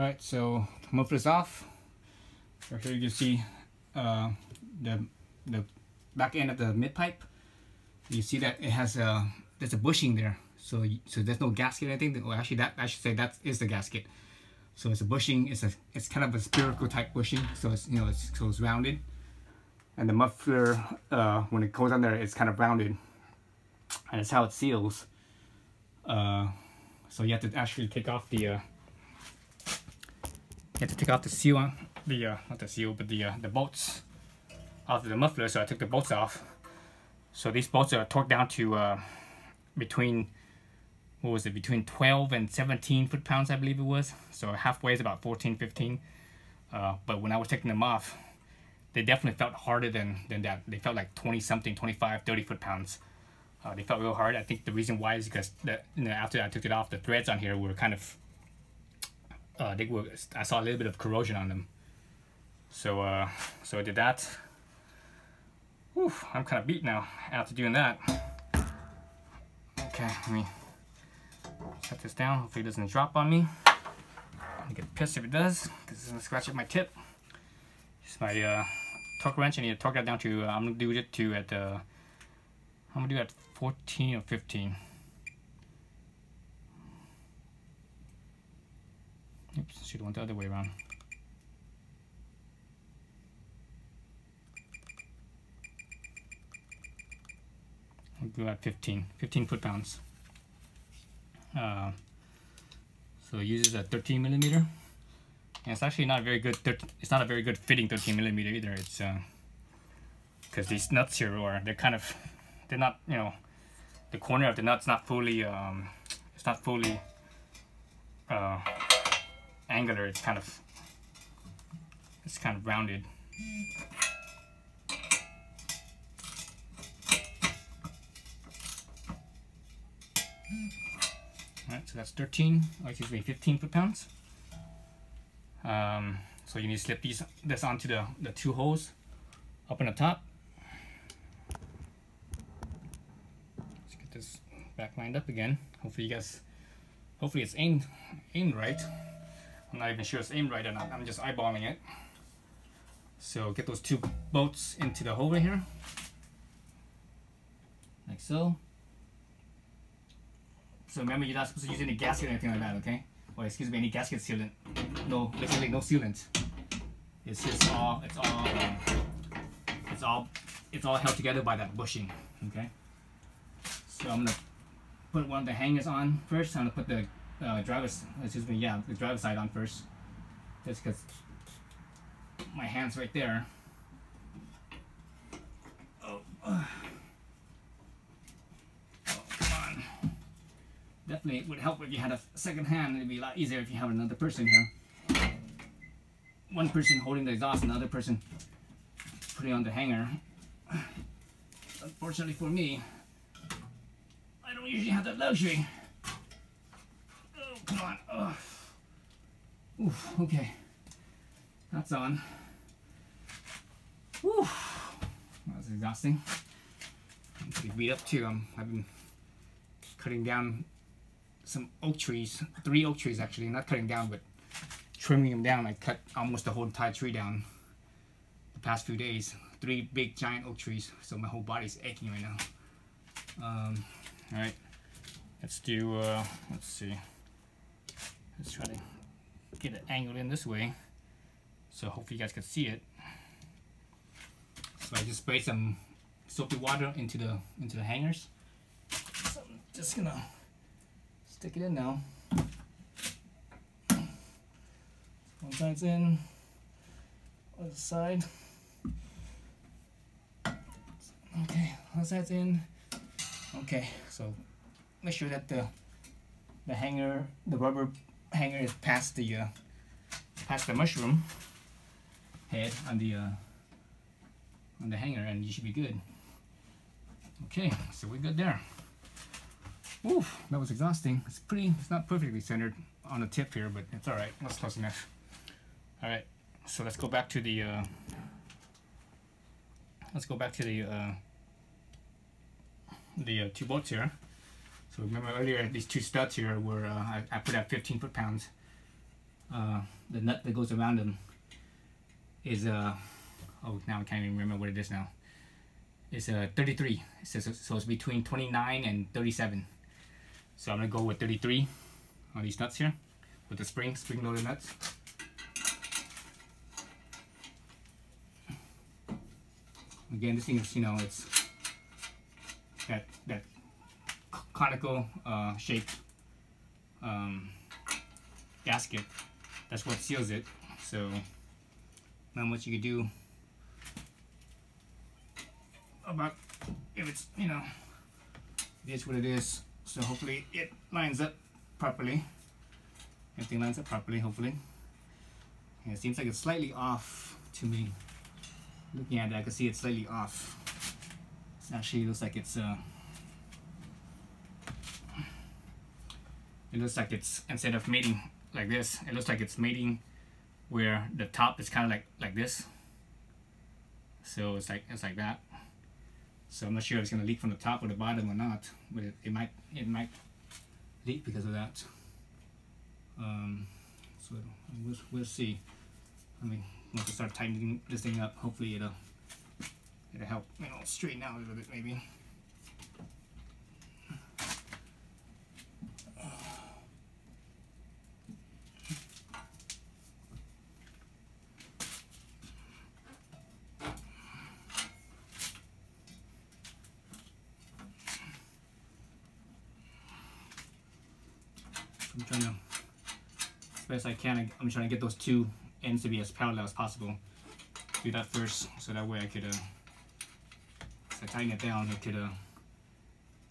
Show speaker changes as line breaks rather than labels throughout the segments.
Alright, so muffler's off. So here you can see the back end of the mid pipe. You see that it has there's a bushing there. So there's no gasket or anything. Well, actually, that I should say that is the gasket. So it's a bushing. It's kind of a spherical type bushing. So it's it's rounded, and the muffler when it goes on there, it's kind of rounded, and it's how it seals. So you have to actually take off the seal on the not the seal, but the bolts off of the muffler. So I took the bolts off. So these bolts are torqued down to between, what was it, between 12 and 17 foot-pounds, I believe it was. So halfway is about 14, 15. But when I was taking them off, they definitely felt harder than that. They felt like 20-something, 25, 30 foot-pounds. They felt real hard. I think the reason why is because after I took it off, the threads on here were kind of, I saw a little bit of corrosion on them. So so I did that. Whew, I'm kind of beat now after doing that. Okay, let me set this down. Hopefully it doesn't drop on me. I get pissed if it does, because it's gonna scratch up my tip. It's my torque wrench. I need to torque that down to. I'm gonna do it to at. I'm gonna do at 14 or 15. Oops, should have went the other way around. I'll go at 15 foot-pounds. So it uses a 13 millimeter, and it's actually not very good. It's not a very good fitting 13 millimeter either. It's because these nuts here they're not, you know, the corner of the nut's not fully it's not fully angular. It's kind of rounded. Alright, so that's 15 foot-pounds. So you need to slip this onto the two holes up on the top. Let's get this back lined up again. Hopefully it's aimed right. I'm not even sure it's aimed right or not. I'm just eyeballing it. So get those two bolts into the hole right here, like so. So remember, you're not supposed to use any gasket or anything like that, okay? Or excuse me, any gasket sealant. No, basically no sealant. It's just it's all held together by that bushing, okay? So I'm gonna put one of the hangers on first. I'm gonna put the the driver's side on first. Just because my hand's right there. Oh, come on. Definitely would help if you had a second hand. It'd be a lot easier if you have another person here. One person holding the exhaust, another person putting on the hanger. Unfortunately for me, I don't usually have that luxury. Oh, come on. Oh. Oof, okay. That's on. Whew. That was exhausting. I'm pretty beat up too. I've been cutting down some oak trees, 3 oak trees actually, not cutting down, but trimming them down. I cut almost the whole entire tree down the past few days. 3 big giant oak trees, so my whole body's aching right now. Alright, let's do, let's see. Let's try to get it angled in this way, so hopefully you guys can see it. So I just sprayed some soapy water into the hangers. So I'm just gonna stick it in now. One side's in, other side. Okay, other side's in. Okay, so make sure that the hanger, the rubber hanger, is past the mushroom head on the hanger, and you should be good. Okay, so we're good there. Oof, that was exhausting. It's not perfectly centered on the tip here, but it's all right. That's close enough. All right, so let's go back to the two bolts here. So remember earlier, these 2 studs here were I put at 15 foot-pounds. the nut that goes around them is oh, now I can't even remember what it is now. It's 33. So it's between 29 and 37. So I'm gonna go with 33 on these nuts here with the spring loaded nuts. Again, this thing is, you know, it's that conical shaped gasket. That's what seals it. So not much you could do about if it's, you know, it is what it is. So hopefully it lines up properly. Everything lines up properly, hopefully. And it seems like it's slightly off to me. Looking at it, I can see it's slightly off. It actually looks like it's it looks like it's, instead of mating like this, it looks like it's mating where the top is kind of like this. So it's like that. So I'm not sure if it's gonna leak from the top or the bottom or not, but it might leak because of that. So we'll see. I mean, once I start tightening this thing up, hopefully it'll help, you know, straighten out a little bit maybe. I'm trying to, as best I can, I'm trying to get those two ends to be as parallel as possible. Do that first, so that way I could, as I tighten it down, it could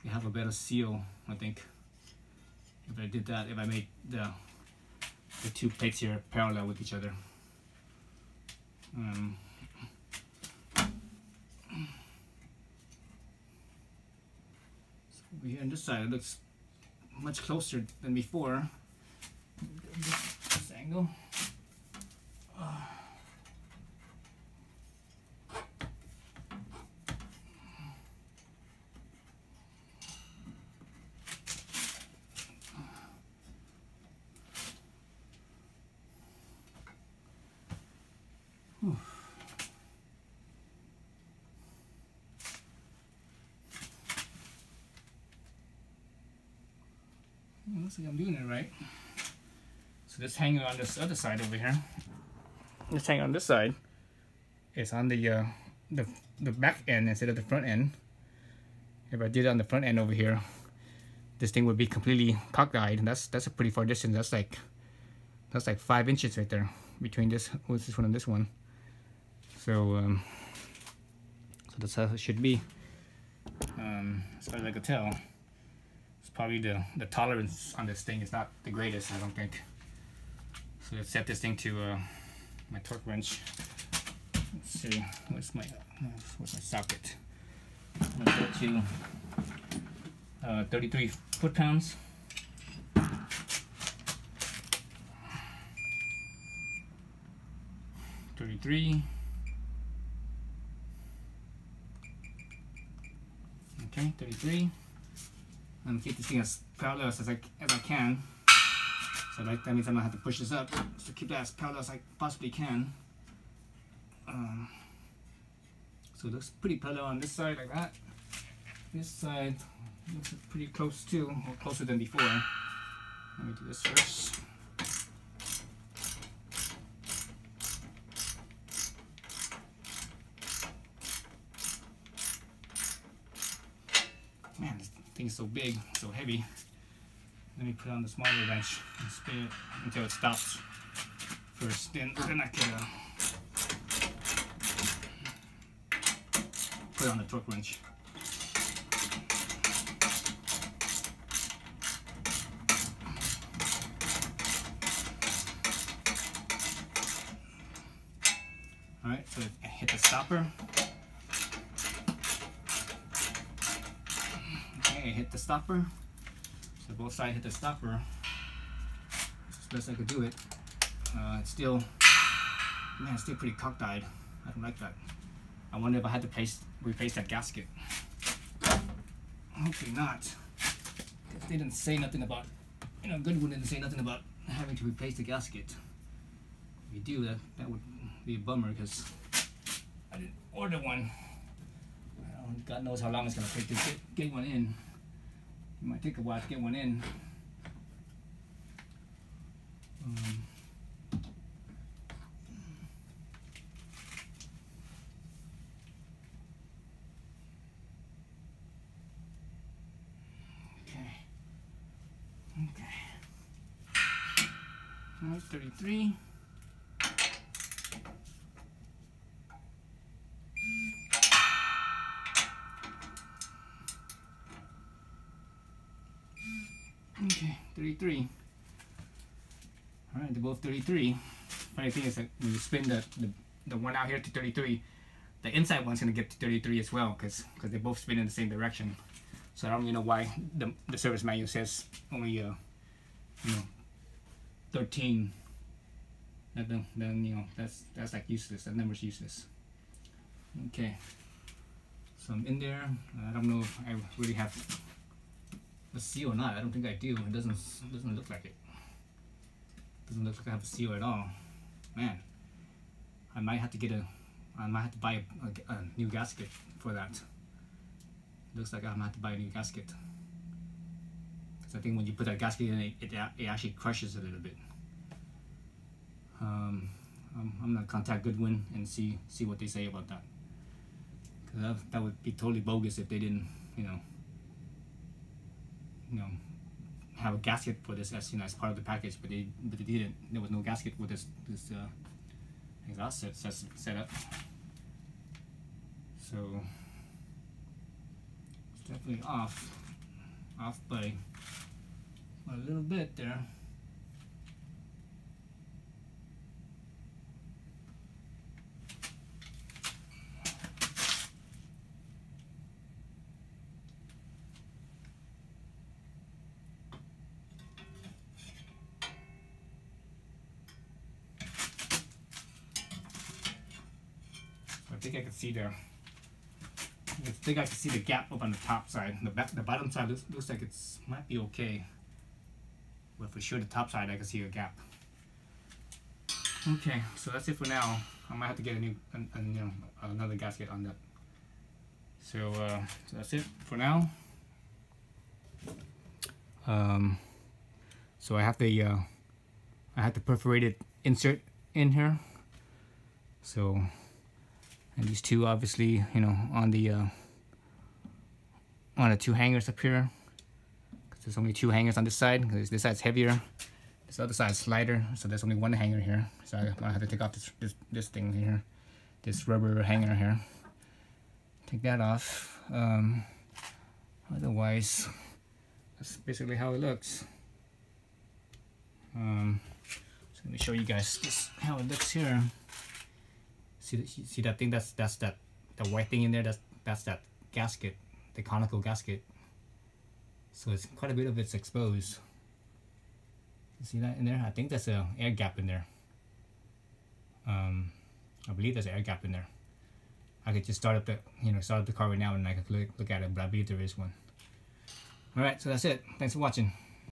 have a better seal, I think. If I did that, if I made the two plates here parallel with each other. So over here on this side, it looks much closer than before. This angle. Looks like I'm doing it right. So this hanger on this other side over here, this hanger on this side is on the back end instead of the front end. If I did it on the front end over here, this thing would be completely cockeyed. That's a pretty far distance. That's like 5 inches right there between this one and this one. So so that's how it should be. As far as I could tell. Probably the tolerance on this thing is not the greatest, I don't think. So let's set this thing to my torque wrench. Let's see, what's my socket? I'm gonna set it to 33 foot-pounds. Okay, 33. I'm gonna keep this thing as parallel as I can. So that means I'm gonna have to push this up. So keep that as parallel as I possibly can. So it looks pretty parallel on this side like that. This side looks pretty close too, or closer than before. Let me do this first. Man, this thing is so big, so heavy. Let me put on the smaller wrench and spin it until it stops first. Then I can put on the torque wrench. Alright, so I hit the stopper. Okay, I hit the stopper. So both sides hit the stopper. That's as best I could do it. It's still, man, it's still pretty cockeyed. I don't like that. I wonder if I had to replace that gasket. Hopefully not. They didn't say nothing about, Goodwood didn't say nothing about having to replace the gasket. If you do, that would be a bummer because I didn't order one. God knows how long it's gonna take to get one in. It might take a while to get one in. Okay. 33. Okay, 33. All right, they're both 33. Funny thing is that when you spin the one out here to 33, the inside one's gonna get to 33 as well, because they both spin in the same direction. So I don't even know why the service manual says only 13. Then you know that's like useless. That number's useless. Okay, so I'm in there. I don't know if I really have a seal or not. I don't think I do. It doesn't look like it. Doesn't look like I have a seal at all. Man, I might have to buy a new gasket for that. Looks like I'm gonna have to buy a new gasket. Because I think when you put that gasket in, it actually crushes a little bit. I'm gonna contact Goodwin and see what they say about that. Because that would be totally bogus if they didn't, have a gasket for this as part of the package, but they didn't. There was no gasket with this exhaust set up. So it's definitely off by a little bit there. I think I can see the gap up on the top side. The bottom side looks like it's might be okay, but for sure the top side I can see a gap. Okay, so that's it for now. I might have to get another gasket on that. So that's it for now. So I have the perforated insert in here. So. And these two, obviously, on the two hangers up here. Because there's only two hangers on this side. Because this side's heavier, this other side's lighter. So there's only one hanger here. So I'm gonna have to take off this thing here, this rubber hanger here. Take that off. Otherwise, that's basically how it looks. So let me show you guys how it looks here. See that thing? That's that white thing in there. That's that gasket, the conical gasket. So it's quite a bit of it's exposed. You see that in there? I think that's an air gap in there. I believe there's an air gap in there. I could just start up the car right now and I could look at it, but I believe there is one. All right, so that's it. Thanks for watching.